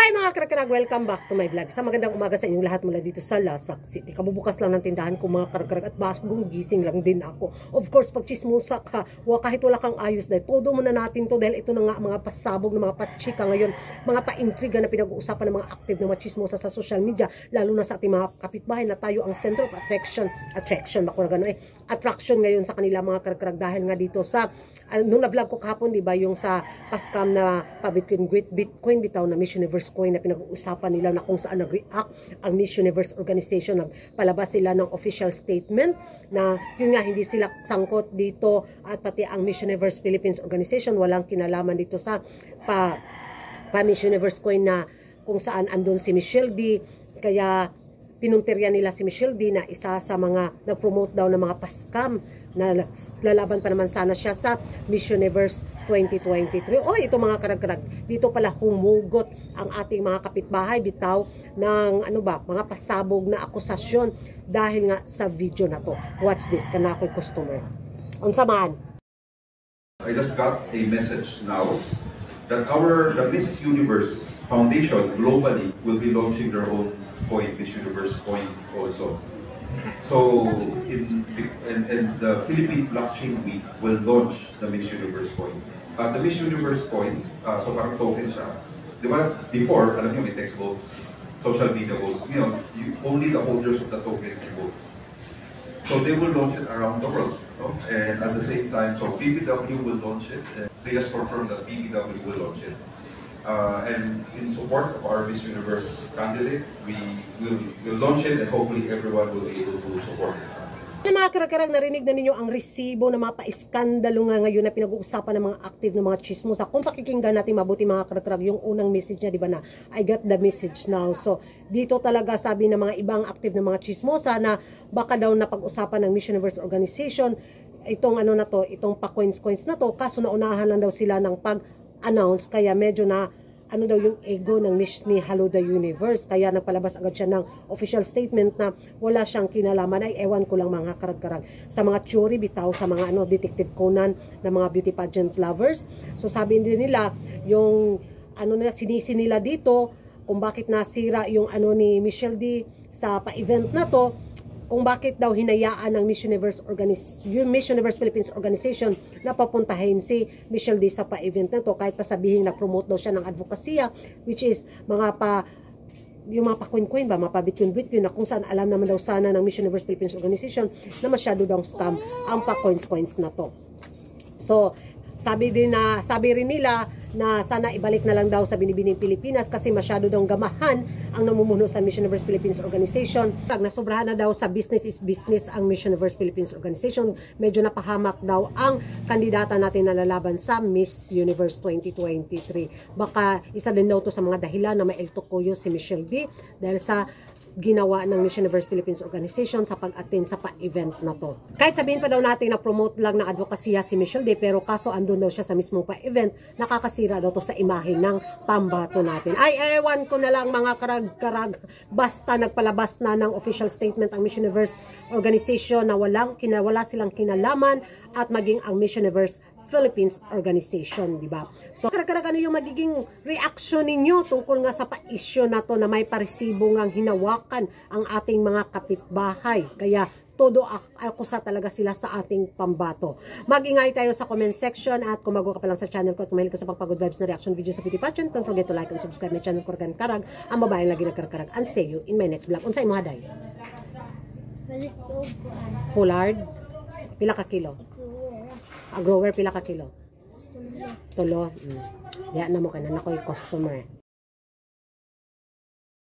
Hi mga karag-karag! Welcome back to my vlog. Sa magandang umaga sa inyong lahat mula dito sa Lasak City. Kabubukas lang ng tindahan ko mga karag-karag at bagong gising lang din ako. Of course, pag chismusa ka, kahit wala kang ayos dahil todo muna natin to dahil ito na nga mga pasabog ng mga pachika ngayon, mga pa-intriga na pinag-uusapan ng mga active na mga chismosa sa social media, lalo na sa ating mga kapitbahay na tayo ang center of attraction ngayon sa kanila mga karag-karag dahil nga dito sa nung na-vlog ko kahapon, di ba, yung sa pascam na Bitcoin bitaw na Miss Universe coin na pinag-uusapan nila na kung saan nag-react ang Miss Universe organization. Nagpalabas sila ng official statement na yun nga hindi sila sangkot dito at pati ang Miss Universe Philippines organization walang kinalaman dito sa pa Miss Universe coin na kung saan andun si Michelle D. Kaya pinuntirya nila si Michelle D na isa sa mga nag-promote daw ng mga pascam na lalaban pa naman sana siya sa Miss Universe 2023. Ito mga karag-karag, dito pala humugot ang ating mga kapitbahay bitaw ng mga pasabog na akusasyon dahil nga sa video na to. Watch this, kanakoy customer. Unsa man? I just got a message now that the Miss Universe Foundation globally will be launching their own coin, Miss Universe coin also. So, the Philippine Blockchain Week will launch the Miss Universe coin. The Miss Universe coin, so parang token siya. Di ba, before, alam niyo, may text votes, social media votes. You know, only the holders of the token can vote. So they will launch it around the world. No? And at the same time, so BBW will launch it. They just confirmed that BBW will launch it. And in support of our Miss Universe candidate, we will launch it and hopefully everyone will be able to support it. Mga karag-karag, narinig na ninyo ang resibo ng mga pa-iskandalo nga ngayon na pinag-uusapan ng mga active ng mga chismosa. Kung pakikinggan natin mabuti mga karag-karag, yung unang message niya, di ba na, I got the message now. So, dito talaga sabi ng mga ibang active ng mga chismosa na baka daw napag-usapan ng Miss Universe Organization, itong itong pa-coins na to, kaso naunahan lang daw sila ng pag-announce, kaya medyo na yung ego ng Miss ni Hello the Universe. Kaya nagpalabas agad siya ng official statement na wala siyang kinalaman. Ay ewan ko lang mga karag-karag sa mga theory bitaw sa mga Detective Conan na mga beauty pageant lovers. So sabi din nila yung sinisi nila dito kung bakit nasira yung ni Michelle D sa pa-event na to, kung bakit daw hinayaan ng Miss Universe Philippines Organization na papuntahin si Michelle D sa pa-event na to, kahit pa sabihin nag-promote daw siya ng advokasya, which is yung mga pa-coin-coin ba, mga pa-bitcoin na kung saan alam naman daw sana ng Miss Universe Philippines Organization na masyado daw scam ang pa-coins na to. So, sabi rin nila na sana ibalik na lang daw sa Binibining Pilipinas kasi masyado daw gamahan ang namumuno sa Miss Universe Philippines Organization. Nasobrahan na daw sa business is business ang Miss Universe Philippines Organization. Medyo napahamak daw ang kandidata natin na lalaban sa Miss Universe 2023. Baka isa din daw to sa mga dahilan na mailtukuyo si Michelle D dahil sa ginawa ng Miss Universe Philippines Organization sa pag-attend sa pa-event na to. Kahit sabihin pa daw natin na promote lang ng advokasya si Michelle D, pero kaso andun daw siya sa mismong pa-event, nakakasira daw to sa imahe ng pambato natin. Ay, ewan ko na lang mga karag-karag, basta nagpalabas na ng official statement ang Miss Universe Organization na wala silang kinalaman at maging ang Miss Universe Philippines Organization, di ba? So, karag-karag ano yung magiging reaction ninyo tungkol nga sa pa-issue na to na may paresibo ngang hinawakan ang ating mga kapitbahay. Kaya, todo akusa talaga sila sa ating pambato. Mag-ingay tayo sa comment section at kung bago ka pa lang sa channel ko at kumahilig ka sa pang-pagod vibes na reaction video sa beauty pageant, don't forget to like and subscribe my channel ko Karag, ang babaeng lagi nagkarag-karag. And see you in my next vlog. Unsay mo haday? Pollard? Pila ka kilo? Grower pila ka kilo? Tulo. Diyan na mo ka na nakoy customer.